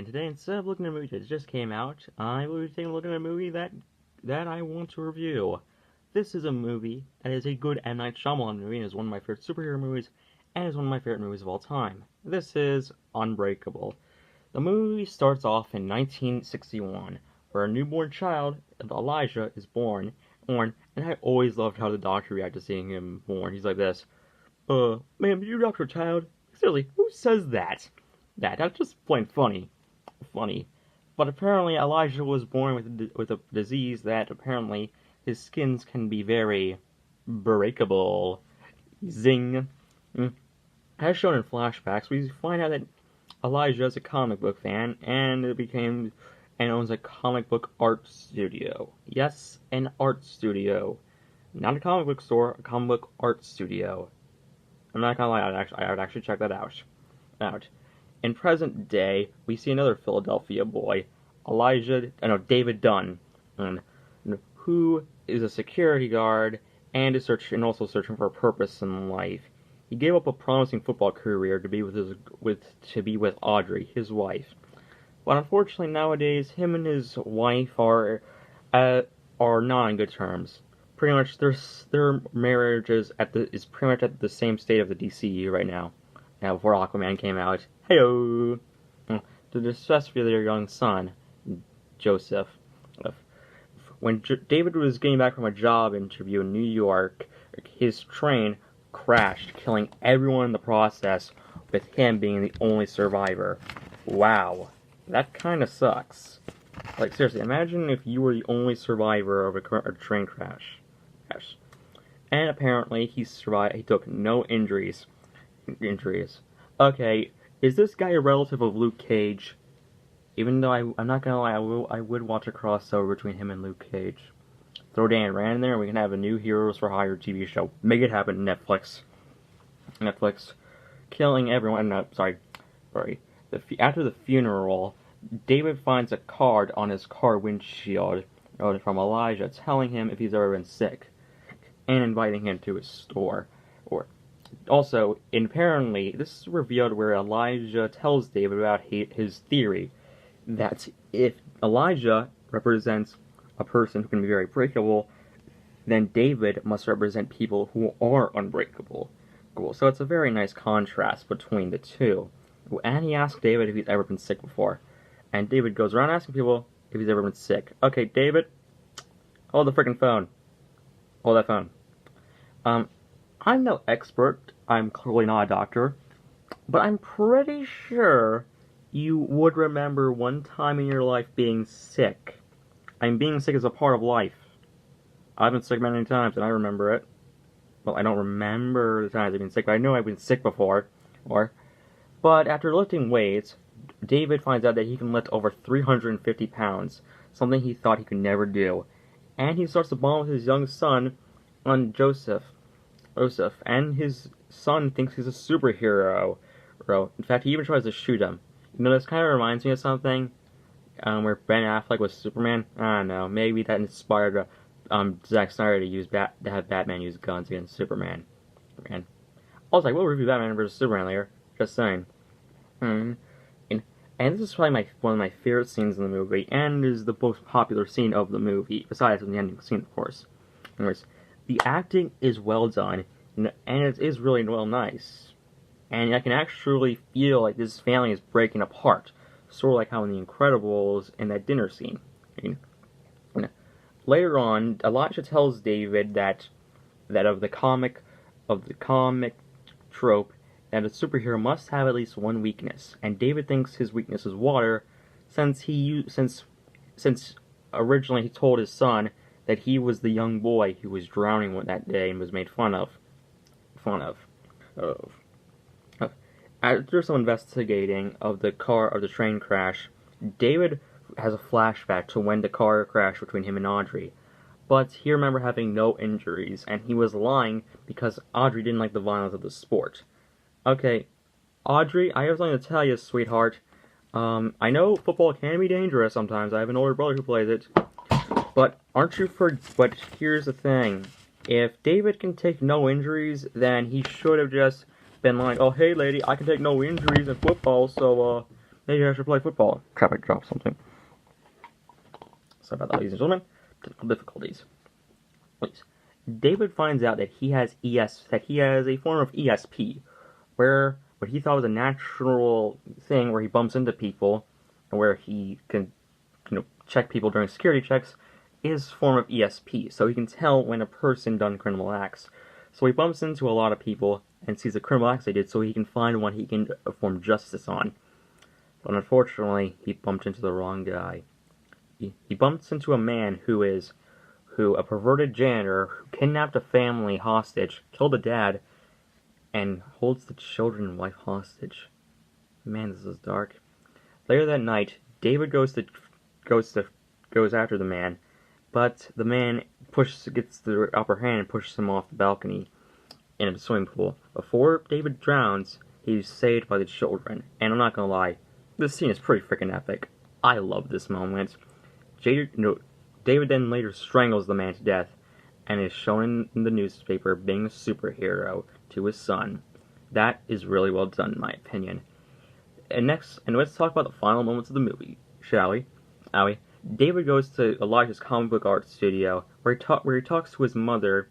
and today instead of looking at a movie that just came out, I will be taking a look at a movie that I want to review. This is a movie that is a good M. Night Shyamalan movie, and is one of my favorite superhero movies, and is one of my favorite movies of all time. This is Unbreakable. The movie starts off in 1961, where a newborn child, Elijah, is born, and I always loved how the doctor reacted to seeing him born. He's like this, ma'am, did you adopt a child? Seriously, who says that? That's just plain funny. But apparently Elijah was born with a disease that apparently his skins can be very breakable. Zing. As shown in flashbacks, we find out that Elijah is a comic book fan and owns a comic book art studio. Yes, an art studio. Not a comic book store, a comic book art studio. I'm not gonna lie, I would actually check that out. In present day, we see another Philadelphia boy, David Dunn, who is a security guard and also searching for a purpose in life. He gave up a promising football career to be with Audrey, his wife. But unfortunately, nowadays, him and his wife are not on good terms. Pretty much, their marriage is pretty much at the same state of the DCU right now. Now, before Aquaman came out, heyo, to discuss for their young son, Joseph. When David was getting back from a job interview in New York, his train crashed, killing everyone in the process, with him being the only survivor. Wow, that kind of sucks. Like, seriously, imagine if you were the only survivor of a train crash. Yes. And apparently, he survived. He took no injuries. Okay, is this guy a relative of Luke Cage? Even though I'm not gonna lie, I would watch a crossover between him and Luke Cage. Throw Dan Rand in there, and we can have a new Heroes for Hire TV show. Make it happen, Netflix. Killing everyone. No, sorry. After the funeral, David finds a card on his car windshield from Elijah, telling him if he's ever been sick, and inviting him to his store. Also, apparently, this is revealed where Elijah tells David about his theory that if Elijah represents a person who can be very breakable, then David must represent people who are unbreakable. Cool. So it's a very nice contrast between the two. And he asks David if he's ever been sick before. And David goes around asking people if he's ever been sick. Okay, David, hold the freaking phone. Hold that phone. I'm no expert, I'm clearly not a doctor, but I'm pretty sure you would remember one time in your life being sick. Being sick is a part of life. I've been sick many times, and I remember it. Well, I don't remember the times I've been sick, but I know I've been sick before. But after lifting weights, David finds out that he can lift over 350 pounds, something he thought he could never do. And he starts to bond with his young son, Joseph, and his son thinks he's a superhero. In fact, he even tries to shoot him. You know, this kind of reminds me of something where Ben Affleck was Superman. I don't know, maybe that inspired Zack Snyder to have Batman use guns against Superman. And also, I will review Batman vs Superman later. Just saying. And this is probably one of my favorite scenes in the movie, and is the most popular scene of the movie, besides the ending scene, of course. Anyways, the acting is well done, and it is really nice. And I can actually feel like this family is breaking apart, sort of like how in The Incredibles in that dinner scene. Later on, Elijah tells David that of the comic trope, that a superhero must have at least one weakness, and David thinks his weakness is water, since originally he told his son that he was the young boy who was drowning that day and was made fun of. After some investigating of the train crash, David has a flashback to when the car crashed between him and Audrey. But he remembered having no injuries, and he was lying because Audrey didn't like the violence of the sport. Okay, Audrey, I have something to tell you, sweetheart. I know football can be dangerous sometimes. I have an older brother who plays it. But but here's the thing. If David can take no injuries, then he should have just been like, oh, hey, lady, I can take no injuries in football, so, maybe I should play football. Traffic drop something. Sorry about that, ladies and gentlemen. Technical difficulties. Please. David finds out that he has a form of ESP, where what he thought was a natural thing where he bumps into people and where he can, check people during security checks, is a form of ESP. So he can tell when a person done criminal acts. So he bumps into a lot of people and sees the criminal acts they did, so he can find one he can perform justice on. But unfortunately, he bumped into the wrong guy. He bumps into a man a perverted janitor who kidnapped a family hostage, killed a dad, and holds the children and wife hostage. Man, this is dark. Later that night, David goes after the man, but the man gets the upper hand and pushes him off the balcony in a swimming pool. Before David drowns, he's saved by the children. And I'm not gonna lie, this scene is pretty freaking epic. I love this moment. David then later strangles the man to death and is shown in the newspaper being a superhero to his son. That is really well done, in my opinion. And let's talk about the final moments of the movie, shall we? David goes to Elijah's comic book art studio, where he talks to his mother,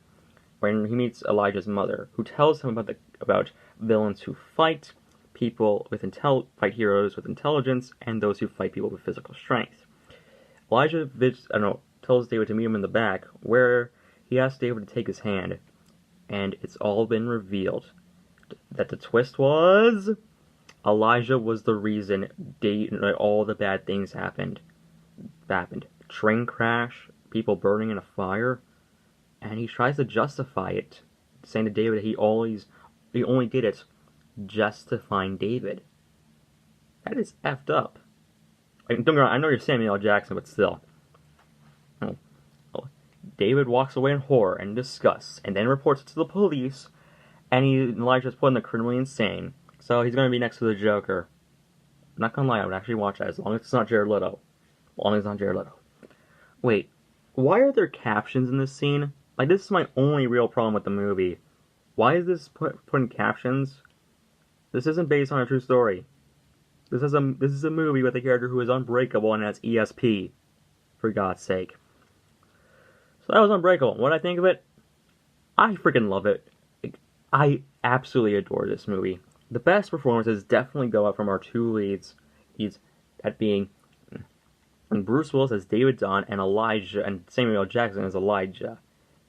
when he meets Elijah's mother, who tells him about villains who fight heroes with intelligence, and those who fight people with physical strength. Elijah tells David to meet him in the back, where he asks David to take his hand, and it's all been revealed that the twist was Elijah was the reason all the bad things happened. Train crash, people burning in a fire, and he tries to justify it, saying to David that he only did it just to find David. That is effed up. I know you're Samuel L. Jackson, but still. David walks away in horror and disgust, and then reports it to the police, and Elijah's put in the criminally insane, so he's going to be next to the Joker. I'm not going to lie, I would actually watch that, as long as it's not Jared Leto. Wait, why are there captions in this scene? Like, this is my only real problem with the movie. Why is this put in captions? This isn't based on a true story. This is a movie with a character who is unbreakable and has ESP. For God's sake. So that was Unbreakable. What I think of it? I freaking love it. I absolutely adore this movie. The best performances definitely go up from our two leads. That being Bruce Willis as David Dunn and Elijah, and Samuel L. Jackson as Elijah.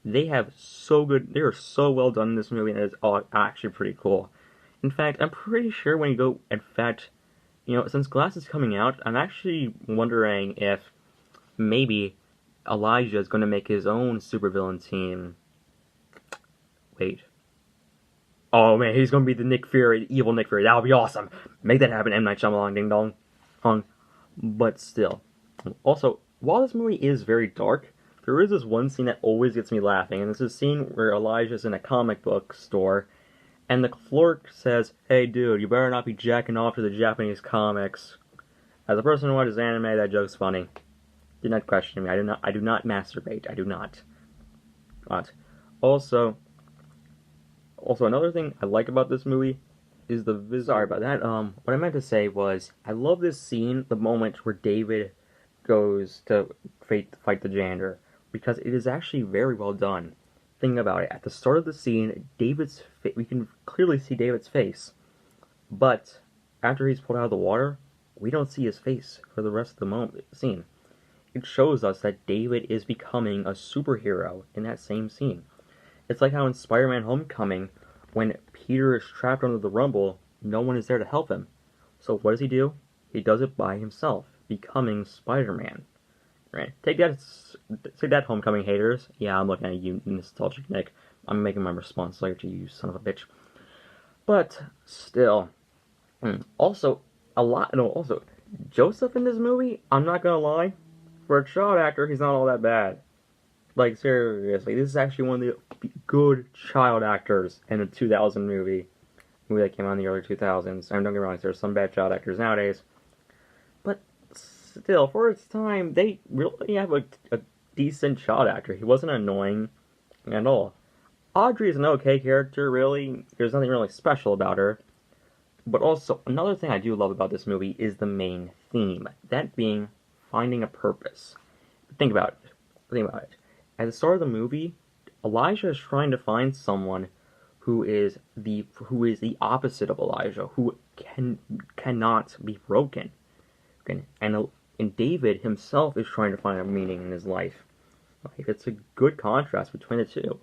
They are so well done in this movie, and it's actually pretty cool. In fact, I'm pretty sure since Glass is coming out, I'm actually wondering if maybe Elijah is going to make his own supervillain team. Wait. Oh man, he's going to be the Nick Fury, the evil Nick Fury. That would be awesome. Make that happen, M. Night Shyamalan, ding dong. But still. Also, while this movie is very dark, there is this one scene that always gets me laughing, and this is a scene where Elijah's in a comic book store, and the clerk says, "Hey dude, you better not be jacking off to the Japanese comics." As a person who watches anime, that joke's funny. Do not question me. I do not masturbate. I do not. Also, another thing I like about this movie is the visual. Sorry about that. What I meant to say was, I love this scene, the moment where David goes to fight the janitor, because it is actually very well done. Think about it. At the start of the scene, we can clearly see David's face, but after he's pulled out of the water, we don't see his face for the rest of the scene. It shows us that David is becoming a superhero in that same scene. It's like how in Spider-Man Homecoming, when Peter is trapped under the rubble, no one is there to help him. So what does he do? He does it by himself, becoming Spider-Man. Right? Take that, Homecoming haters. Yeah, I'm looking at you, nostalgic Nick. I'm making my response later to you, son of a bitch. But still, also Joseph in this movie, I'm not gonna lie, for a child actor, he's not all that bad. Like, seriously, this is actually one of the good child actors in a 2000 movie that came out in the early 2000s. I mean, don't get me wrong, there's some bad child actors nowadays, but still, for its time, they really have a decent child actor. He wasn't annoying at all. Audrey is an okay character, really. There's nothing really special about her. But also, another thing I do love about this movie is the main theme, that being finding a purpose. Think about it. Think about it. At the start of the movie, Elijah is trying to find someone who is the opposite of Elijah, who cannot be broken. Okay? And David himself is trying to find a meaning in his life. Like, it's a good contrast between the two.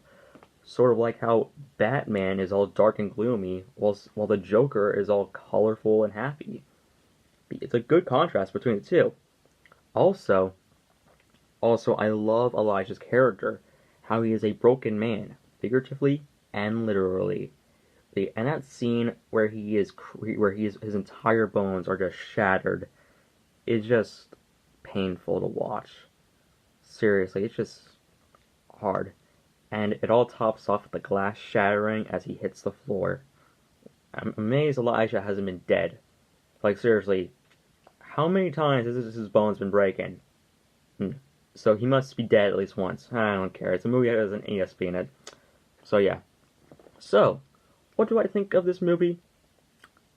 Sort of like how Batman is all dark and gloomy, while the Joker is all colorful and happy. It's a good contrast between the two. Also, I love Elijah's character, how he is a broken man, figuratively and literally. And that scene where his entire bones are just shattered is just painful to watch. Seriously, it's just hard. And it all tops off with the glass shattering as he hits the floor. I'm amazed Elijah hasn't been dead. Like, seriously, how many times has his bones been breaking? So he must be dead at least once. I don't care. It's a movie that has an ESP in it. So yeah. So, what do I think of this movie?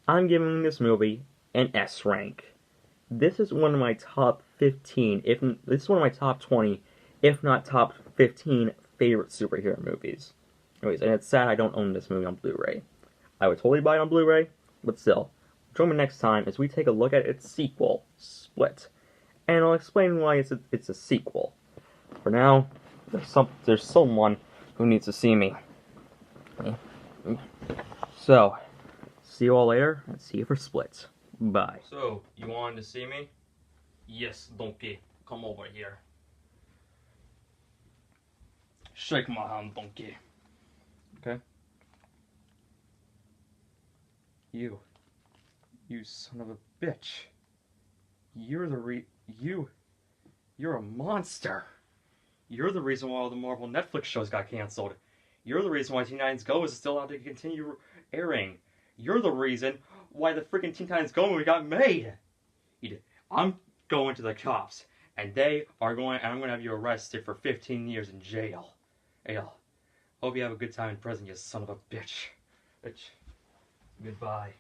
I'm giving this movie an S rank. This is one of my top 15, this is one of my top 20, if not top 15 favorite superhero movies. Anyways, and it's sad I don't own this movie on Blu-ray. I would totally buy it on Blu-ray, but still. Join me next time as we take a look at its sequel, Split. And I'll explain why it's a sequel. For now, there's someone who needs to see me. So, see you all later, and see you for Split. Bye. So, you wanted to see me? Yes, donkey. Come over here. Shake my hand, donkey. Okay? You son of a bitch. You're a monster. You're the reason why all the Marvel Netflix shows got canceled. You're the reason why Teen Titans Go is still allowed to continue airing. You're the reason why the freaking Teen Titans Go movie got made. I'm going to the cops, and I'm going to have you arrested for 15 years in jail. Hope you have a good time in prison, you son of a bitch. Goodbye.